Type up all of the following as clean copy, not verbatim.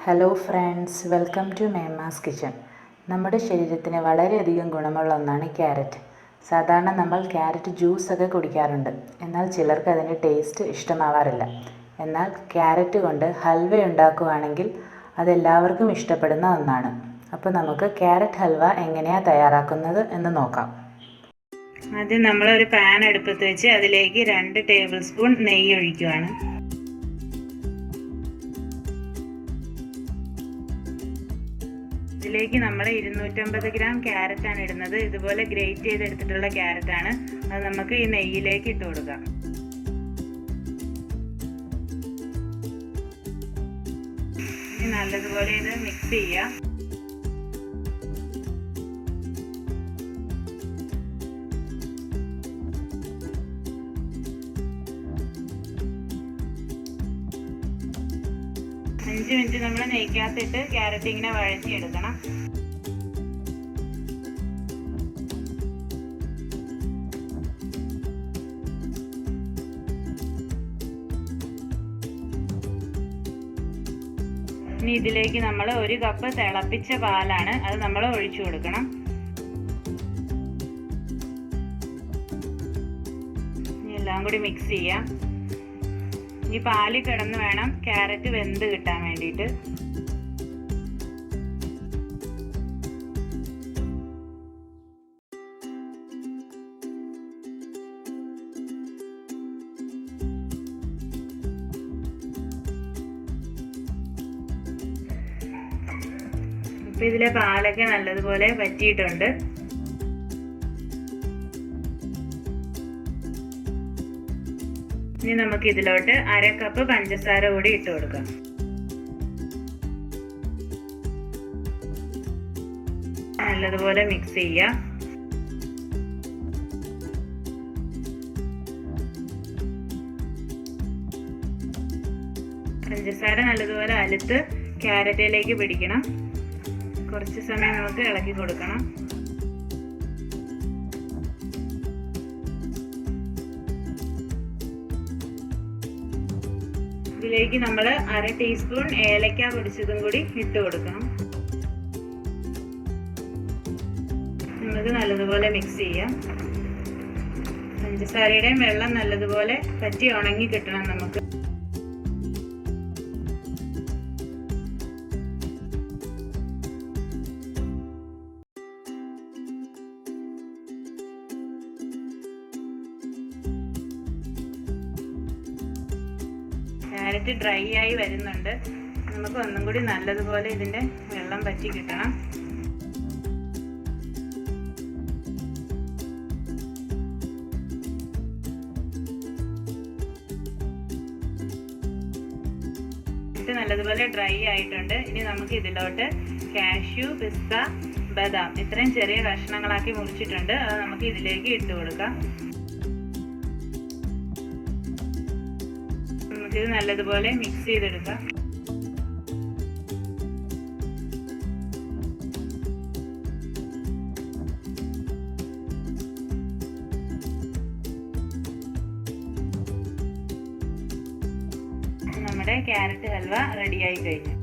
Hello friends, welcome to Mema's Kitchen. നമ്മുടെ ശരീരത്തിന് വളരെയധികം ഗുണമുള്ള ഒന്നാണ് ക്യാരറ്റ്. സാധാരണ നമ്മൾ ക്യാരറ്റ് ജ്യൂസൊക്കെ കുടിക്കാറുണ്ട്. എന്നാൽ ചിലർക്ക് അതിൻ്റെ ടേസ്റ്റ് ഇഷ്ടമാവാറില്ല. എന്നാൽ ക്യാരറ്റ് കൊണ്ട് ഹൽവ ഉണ്ടാക്കുകയാണെങ്കിൽ അതെല്ലാവർക്കും ഇഷ്ടപ്പെടുന്ന ഒന്നാണ്. അപ്പോൾ നമുക്ക് ക്യാരറ്റ് ഹൽവ എങ്ങനെയാണ് തയ്യാറാക്കുന്നത് എന്ന് നോക്കാം. ആദ്യം നമ്മളൊരു പാൻ അടുപ്പത്ത് വെച്ച് അതിലേക്ക് 2 ടേബിൾ സ്പൂൺ നെയ്യ് ഒഴിക്കുകയാണ്. ഇതിലേക്ക് നമ്മൾ 250 ഗ്രാം ക്യാരറ്റാണ് ഇടുന്നത്. ഇതുപോലെ ഗ്രേറ്റ് ചെയ്തെടുത്തിട്ടുള്ള ക്യാരറ്റാണ്. അത് നമുക്ക് ഈ നെയ്യിലേക്ക് ഇട്ട് കൊടുക്കാം. ഇനി നല്ലതുപോലെ ഇത് മിക്സ് ചെയ്യാം. അഞ്ച് മിനിറ്റ് നമ്മൾ നെയ്ക്കകത്തിട്ട് ക്യാരറ്റ് ഇങ്ങനെ വഴറ്റിയെടുക്കണം. ഇനി ഇതിലേക്ക് നമ്മൾ 1 കപ്പ് തിളപ്പിച്ച പാലാണ്, അത് നമ്മൾ ഒഴിച്ചു കൊടുക്കണം. ഇനി എല്ലാം കൂടി മിക്സ് ചെയ്യാം. ഈ പാല് കിടന്ന് വേണം ക്യാരറ്റ് വെന്ത് കിട്ടാൻ വേണ്ടിയിട്ട്. ഇപ്പൊ ഇതിലെ പാലൊക്കെ നല്ലതുപോലെ വറ്റിയിട്ടുണ്ട്. ഇനി നമുക്ക് ഇതിലോട്ട് 1/2 കപ്പ് പഞ്ചസാര കൂടി ഇട്ട് കൊടുക്കാം. നല്ലതുപോലെ മിക്സ് ചെയ്യാം. പഞ്ചസാര നല്ലതുപോലെ അലുത്ത് ക്യാരറ്റിലേക്ക് പിടിക്കണം. കുറച്ച് സമയം നമുക്ക് ഇളക്കി കൊടുക്കണം. ഇതിലേക്ക് നമ്മൾ 1/2 ടീസ്പൂൺ ഏലക്ക പൊടിച്ചതും കൂടി ഇട്ട് കൊടുക്കണം. നമുക്ക് നല്ലതുപോലെ മിക്സ് ചെയ്യാം. പഞ്ചസാരയുടെയും വെള്ളം നല്ലതുപോലെ പറ്റി ഉണങ്ങി കിട്ടണം നമുക്ക്. ക്യാരറ്റ് ഡ്രൈ ആയി വരുന്നുണ്ട്. നമുക്ക് ഒന്നും കൂടി നല്ലതുപോലെ ഇതിൻ്റെ വെള്ളം പറ്റി കിട്ടണം. ഇത് നല്ലതുപോലെ ഡ്രൈ ആയിട്ടുണ്ട്. ഇനി നമുക്ക് ഇതിലോട്ട് കാഷ്യൂ, പിസ്ത, ബദാം ഇത്രയും ചെറിയ കഷ്ണങ്ങളാക്കി മുറിച്ചിട്ടുണ്ട്. അത് നമുക്ക് ഇതിലേക്ക് ഇട്ട് കൊടുക്കാം. ഇത് നല്ലതുപോലെ മിക്സ് ചെയ്തെടുക്കാം. നമ്മുടെ ക്യാരറ്റ് ഹൽവ റെഡിയായി കഴിഞ്ഞു.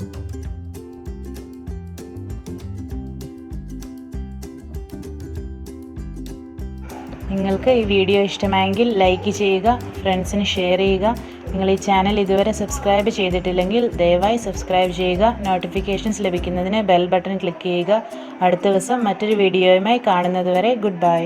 നിങ്ങൾക്ക് ഈ വീഡിയോ ഇഷ്ടമായെങ്കിൽ ലൈക്ക് ചെയ്യുക, ഫ്രണ്ട്സിന് ഷെയർ ചെയ്യുക. നിങ്ങൾ ഈ ചാനൽ ഇതുവരെ സബ്സ്ക്രൈബ് ചെയ്തിട്ടില്ലെങ്കിൽ ദയവായി സബ്സ്ക്രൈബ് ചെയ്യുക. നോട്ടിഫിക്കേഷൻസ് ലഭിക്കുന്നതിന് ബെൽ ബട്ടൺ ക്ലിക്ക് ചെയ്യുക. അടുത്ത ദിവസം മറ്റൊരു വീഡിയോയുമായി കാണുന്നതുവരെ ഗുഡ് ബൈ.